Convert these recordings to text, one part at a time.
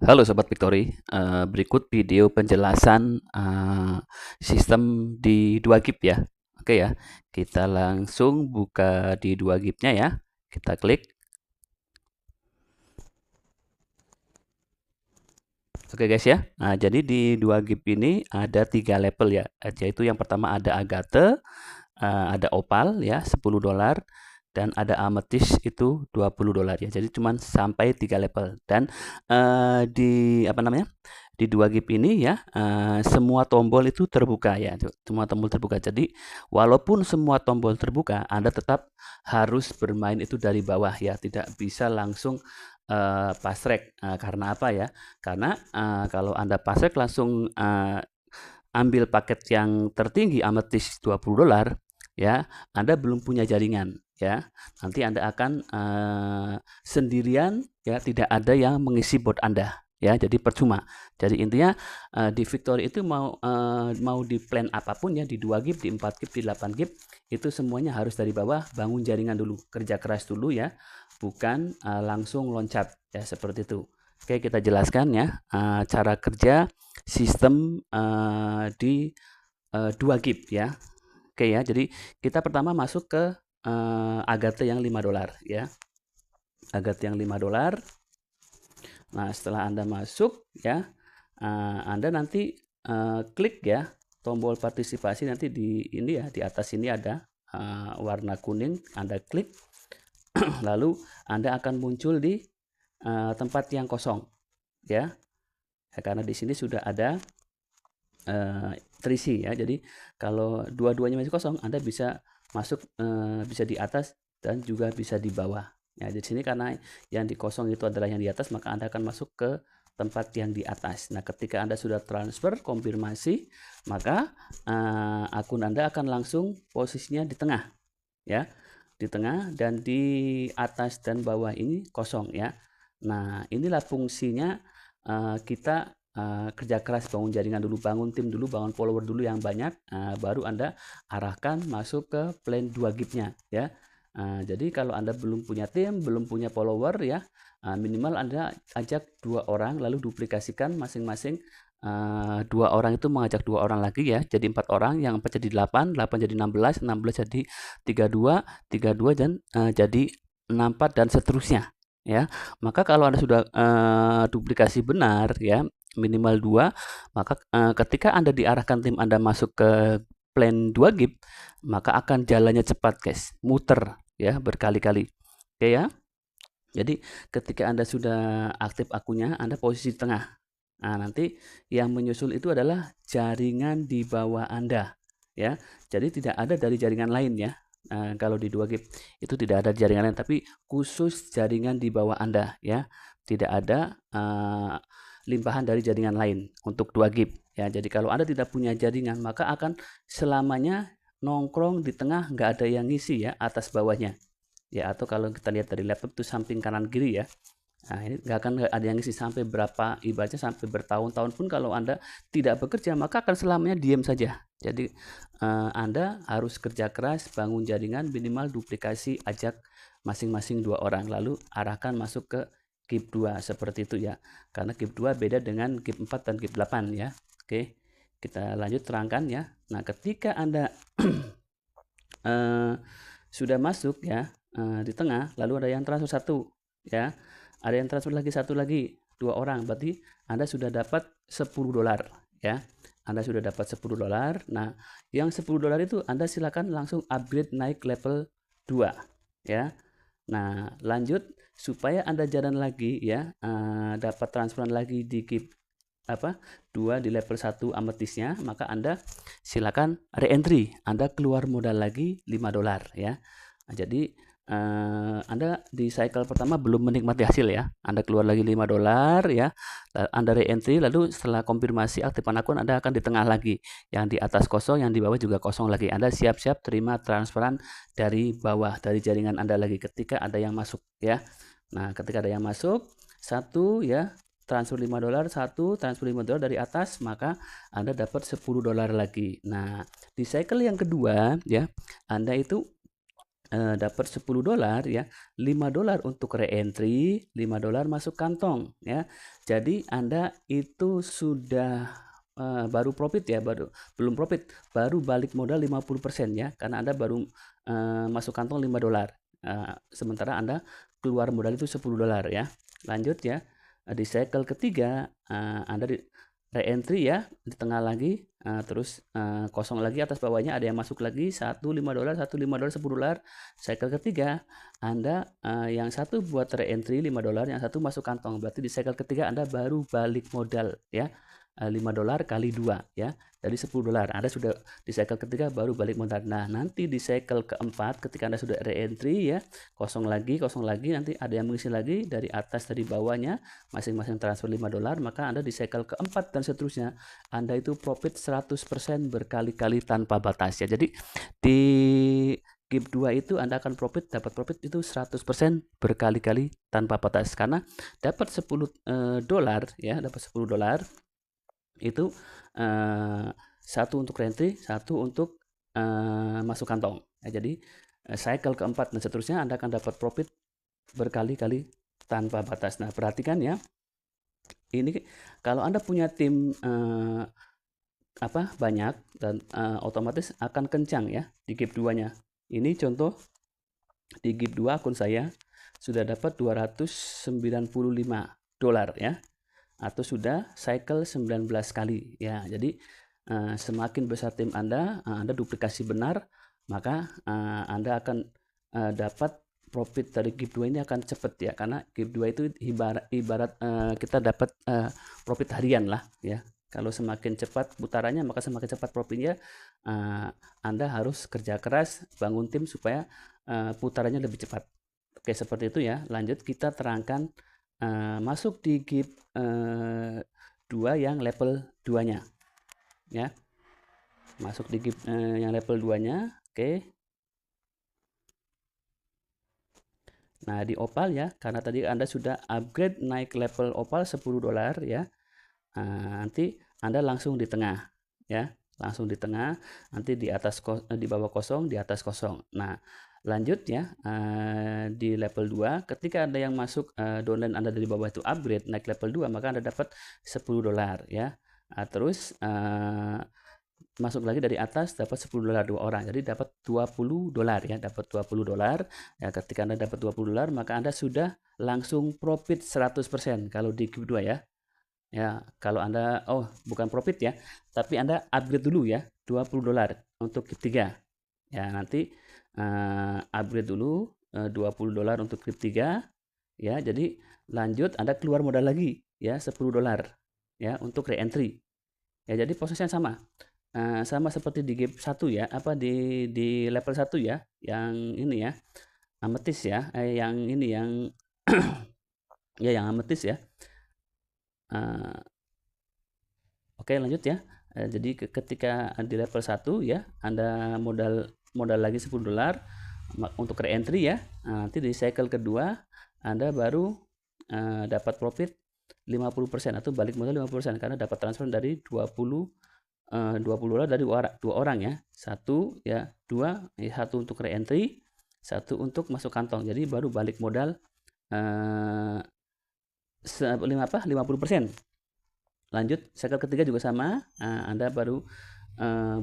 Halo Sobat Victory, berikut video penjelasan sistem di 2GIP ya. Oke ya, kita langsung buka di 2GIP-nya ya. Kita klik. Oke guys ya, nah jadi di 2GIP ini ada 3 level ya, yaitu yang pertama ada Agate, ada Opal ya $10, dan ada Amethyst itu $20 ya. Jadi cuman sampai 3 level, dan di apa namanya, di 2GIP ini ya, semua tombol itu terbuka ya, semua tombol terbuka. Jadi walaupun semua tombol terbuka, Anda tetap harus bermain itu dari bawah ya, tidak bisa langsung pasrek. Karena apa ya? Karena kalau Anda pasrek langsung ambil paket yang tertinggi Amethyst $20 ya, Anda belum punya jaringan ya. Nanti Anda akan sendirian ya, tidak ada yang mengisi bot Anda ya, jadi percuma. Jadi intinya di Victory itu mau di plan apapun ya, di 2GIP, di 4GIP, di 8GIP, itu semuanya harus dari bawah, bangun jaringan dulu, kerja keras dulu ya, bukan langsung loncat ya, seperti itu. Oke, kita jelaskan ya cara kerja sistem di 2GIP ya. Oke ya, jadi kita pertama masuk ke Agate yang $5 ya. Agate yang $5. Nah, setelah Anda masuk ya, Anda nanti klik ya tombol partisipasi, nanti di ini ya, di atas ini ada warna kuning, Anda klik. Lalu Anda akan muncul di tempat yang kosong ya. Karena di sini sudah ada terisi ya. Jadi kalau dua-duanya masih kosong, Anda bisa masuk, bisa di atas dan juga bisa di bawah. Ya, di sini karena yang di kosong itu adalah yang di atas, maka Anda akan masuk ke tempat yang di atas. Nah, ketika Anda sudah transfer konfirmasi, maka akun Anda akan langsung posisinya di tengah ya. Di tengah, dan di atas dan bawah ini kosong ya. Nah, inilah fungsinya kita kerja keras, bangun jaringan dulu, bangun tim dulu, bangun follower dulu yang banyak, baru Anda arahkan masuk ke plan 2GIP-nya ya. Jadi kalau Anda belum punya tim, belum punya follower ya, minimal Anda ajak 2 orang, lalu duplikasikan masing-masing. 2 orang itu mengajak 2 orang lagi ya, jadi 4 orang, yang 4 jadi 8, 8 jadi 16, 16 jadi 32, 32 dan jadi 64 dan seterusnya ya. Maka kalau Anda sudah duplikasi benar ya, minimal 2, maka ketika Anda diarahkan tim Anda masuk ke plan 2GIP, maka akan jalannya cepat guys, muter ya berkali-kali. Oke ya. Jadi ketika Anda sudah aktif akunnya, Anda posisi tengah. Nah, nanti yang menyusul itu adalah jaringan di bawah Anda ya. Jadi tidak ada dari jaringan lain ya. Kalau di 2GIP itu tidak ada jaringan lain, tapi khusus jaringan di bawah Anda ya. Tidak ada limpahan dari jaringan lain untuk 2GIP ya. Jadi kalau Anda tidak punya jaringan, maka akan selamanya nongkrong di tengah, nggak ada yang ngisi ya, atas bawahnya ya. Atau kalau kita lihat dari laptop itu samping kanan kiri ya. Nah, ini nggak akan ada yang ngisi sampai berapa, ibaratnya sampai bertahun-tahun pun kalau Anda tidak bekerja, maka akan selamanya diam saja. Jadi Anda harus kerja keras, bangun jaringan, minimal duplikasi, ajak masing-masing 2 orang, lalu arahkan masuk ke GIP 2 seperti itu ya. Karena GIP 2 beda dengan GIP 4 dan GIP 8 ya. Oke, kita lanjut terangkan ya. Nah, ketika Anda sudah masuk ya di tengah, lalu ada yang transfer 1 ya. Ada yang transfer lagi 1 lagi, 2 orang, berarti Anda sudah dapat $10 ya. Anda sudah dapat $10. Nah, yang $10 itu Anda silakan langsung upgrade naik level 2 ya. Nah, lanjut supaya Anda jalan lagi ya, dapat transferan lagi di GIP 2 di level 1 Amethystnya, maka Anda silakan re-entry, Anda keluar modal lagi $5 ya. Nah, jadi Anda di cycle pertama belum menikmati hasil ya, Anda keluar lagi $5 ya, Anda re-entry, lalu setelah konfirmasi aktifan akun, Anda akan di tengah lagi, yang di atas kosong, yang di bawah juga kosong lagi. Anda siap-siap terima transferan dari bawah, dari jaringan Anda lagi ketika ada yang masuk ya. Nah, ketika ada yang masuk, 1 ya, transfer $5, 1 transfer $5 dari atas, maka Anda dapat $10 lagi. Nah, di cycle yang kedua ya, Anda itu dapat $10 ya, $5 untuk re-entry, $5 masuk kantong ya. Jadi Anda itu sudah baru profit ya, belum profit, baru balik modal 50% ya, karena Anda baru masuk kantong $5. Sementara Anda keluar modal itu $10 ya. Lanjut ya, di cycle ketiga Anda di re-entry ya, di tengah lagi, terus kosong lagi, atas bawahnya ada yang masuk lagi, $1 $5, $1 $5 $10. Cycle ketiga Anda yang satu buat re-entry $5, yang satu masuk kantong, berarti di cycle ketiga Anda baru balik modal ya, $5 kali 2 ya, dari $10. Anda sudah di cycle ketiga baru balik modal. Nah, nanti di cycle keempat ketika Anda sudah re-entry ya, kosong lagi, nanti ada yang mengisi lagi dari atas dari bawahnya, masing-masing transfer $5, maka Anda di cycle keempat dan seterusnya Anda itu profit 100% berkali-kali tanpa batas ya. Jadi di GIP 2 itu Anda akan dapat profit itu 100% berkali-kali tanpa batas, karena dapat $10 ya, dapat $10 itu satu untuk re-entry, satu untuk masuk kantong ya. Jadi cycle keempat dan seterusnya Anda akan dapat profit berkali-kali tanpa batas. Nah, perhatikan ya, ini kalau Anda punya tim banyak dan otomatis akan kencang ya di GIP 2 nya. Ini contoh di GIP 2 akun saya sudah dapat $295 ya, atau sudah cycle 19 kali ya. Jadi semakin besar tim Anda duplikasi benar, maka Anda akan dapat profit dari GIP 2 ini akan cepat ya, karena GIP 2 itu ibarat kita dapat profit harian lah ya. Kalau semakin cepat putarannya, maka semakin cepat profitnya. Anda harus kerja keras, bangun tim supaya putarannya lebih cepat. Oke, seperti itu ya. Lanjut kita terangkan masuk di GIP 2 yang level 2-nya ya. Masuk di GIP yang level 2-nya. Oke. Nah, di opal ya, karena tadi Anda sudah upgrade naik level opal $10 ya. Nanti Anda langsung di tengah ya, langsung di tengah, nanti di atas di bawah kosong, di atas kosong. Nah, lanjut ya, di level 2 ketika ada yang masuk downline Anda dari bawah itu upgrade naik level 2, maka Anda dapat $10 ya. Terus masuk lagi dari atas dapat $10 2 orang, jadi dapat $20 ya, dapat $20 ya. Ketika Anda dapat $20, maka Anda sudah langsung profit 100% kalau di GIP 2 ya. Ya, kalau Anda bukan profit ya, tapi Anda upgrade dulu ya, $20 untuk GIP 3 ya. Nanti upgrade dulu $20 untuk GIP 3 ya. Jadi lanjut Anda keluar modal lagi ya, $10 ya untuk re-entry ya. Jadi prosesnya sama seperti di GIP 1 ya, di level 1 ya, yang ini ya, ametis ya, yang ini yang ya, yang ametis ya. Oke, lanjut ya. Jadi ketika di level 1 ya, Anda modal lagi $10 untuk re-entry ya. Nanti di cycle kedua Anda baru dapat profit 50% atau balik modal 50%, karena dapat transfer dari $20 dari dua orang ya. Satu ya, satu untuk re-entry, satu untuk masuk kantong. Jadi baru balik modal 50%. Lanjut cycle ketiga juga sama, Anda baru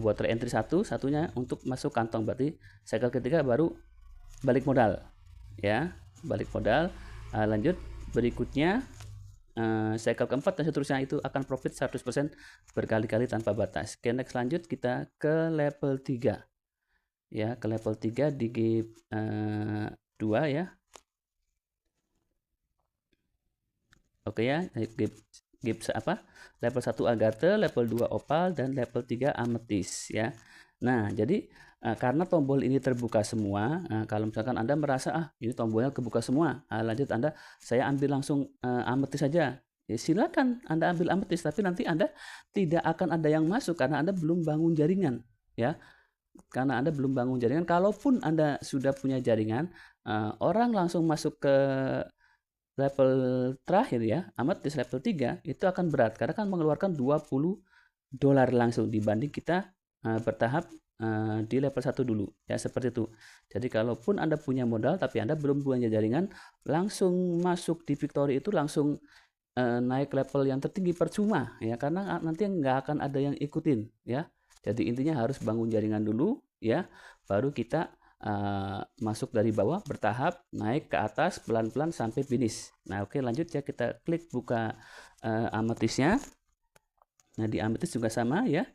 buat re-entry satunya untuk masuk kantong, berarti cycle ketiga baru balik modal ya, balik modal. Lanjut berikutnya cycle keempat dan seterusnya itu akan profit 100% berkali-kali tanpa batas. Oke, next lanjut kita ke level 3 ya, ke level 3 di GIP 2 ya. Oke ya, GIP level 1 agate, level 2 opal, dan level 3 ametis ya. Nah, jadi karena tombol ini terbuka semua, kalau misalkan Anda merasa ini tombolnya kebuka semua, lanjut saya ambil langsung ametis saja ya, silakan Anda ambil ametis, tapi nanti Anda tidak akan ada yang masuk karena Anda belum bangun jaringan ya. Karena Anda belum bangun jaringan, kalaupun Anda sudah punya jaringan, orang langsung masuk ke level terakhir ya, ametis level 3 itu akan berat karena kan mengeluarkan $20 langsung, dibanding kita bertahap di level 1 dulu ya, seperti itu. Jadi kalaupun Anda punya modal tapi Anda belum punya jaringan, langsung masuk di Victory itu langsung naik level yang tertinggi percuma ya, karena nanti nggak akan ada yang ikutin ya. Jadi intinya harus bangun jaringan dulu ya, baru kita masuk dari bawah bertahap naik ke atas pelan-pelan sampai finish. Nah oke, lanjut ya, kita klik buka amethyst-nya. Nah di amethyst juga sama ya,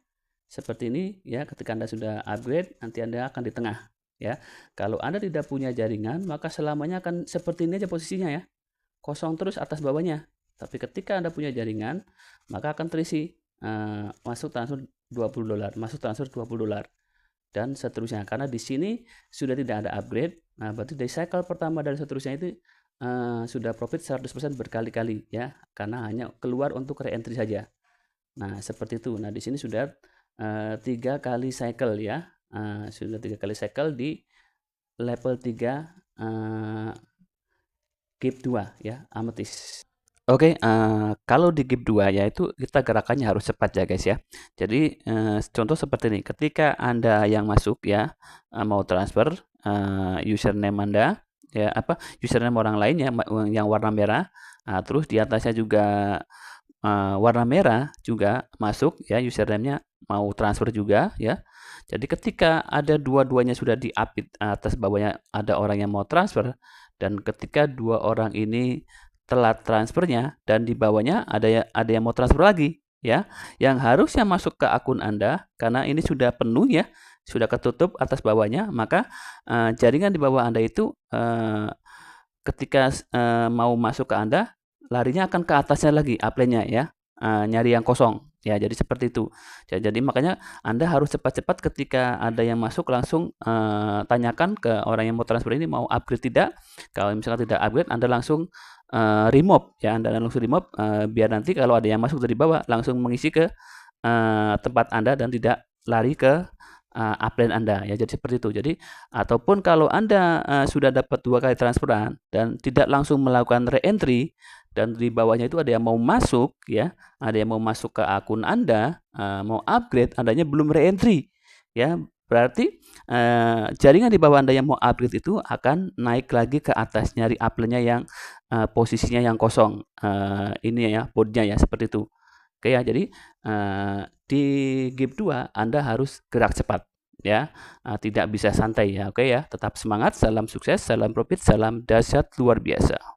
seperti ini ya. Ketika Anda sudah upgrade, nanti Anda akan di tengah ya. Kalau Anda tidak punya jaringan, maka selamanya akan seperti ini aja posisinya ya, kosong terus atas bawahnya. Tapi ketika Anda punya jaringan, maka akan terisi masuk transfer $20, masuk transfer $20, dan seterusnya. Karena di sini sudah tidak ada upgrade, nah berarti dari cycle pertama dan seterusnya itu sudah profit 100% berkali-kali ya, karena hanya keluar untuk re-entry saja. Nah seperti itu. Nah di sini sudah 3 kali cycle ya, sudah 3 kali cycle di level 3 GIP 2 ya, amethyst. Oke, kalau di GIP 2 ya itu kita gerakannya harus cepat ya guys ya. Jadi contoh seperti ini, ketika Anda yang masuk ya, mau transfer username Anda ya, username orang lain ya, yang warna merah, terus di atasnya juga warna merah juga masuk ya, username-nya mau transfer juga ya. Jadi ketika ada dua-duanya sudah di-update, atas bawahnya ada orang yang mau transfer, dan ketika dua orang ini telat transfernya dan di bawahnya ada yang mau transfer lagi ya, yang harusnya masuk ke akun Anda, karena ini sudah penuh ya, sudah ketutup atas bawahnya, maka jaringan di bawah Anda itu ketika mau masuk ke Anda, larinya akan ke atasnya lagi upline-nya ya, nyari yang kosong ya. Jadi seperti itu. Jadi makanya Anda harus cepat-cepat ketika ada yang masuk langsung tanyakan ke orang yang mau transfer ini mau upgrade tidak. Kalau misalkan tidak upgrade, Anda langsung remove ya, Anda langsung remove, biar nanti kalau ada yang masuk dari bawah langsung mengisi ke tempat Anda dan tidak lari ke upline Anda ya. Jadi seperti itu. Jadi ataupun kalau Anda sudah dapat 2 kali transferan dan tidak langsung melakukan re-entry, dan di bawahnya itu ada yang mau masuk ya, ada yang mau masuk ke akun Anda, mau upgrade, Andanya belum re-entry ya, berarti jaringan di bawah Anda yang mau upgrade itu akan naik lagi ke atas, nyari upline-nya yang posisinya yang kosong, ini ya boardnya ya, seperti itu. Oke ya, jadi di GIP 2 Anda harus gerak cepat ya, tidak bisa santai ya. Oke ya, tetap semangat, salam sukses, salam profit, salam dahsyat luar biasa.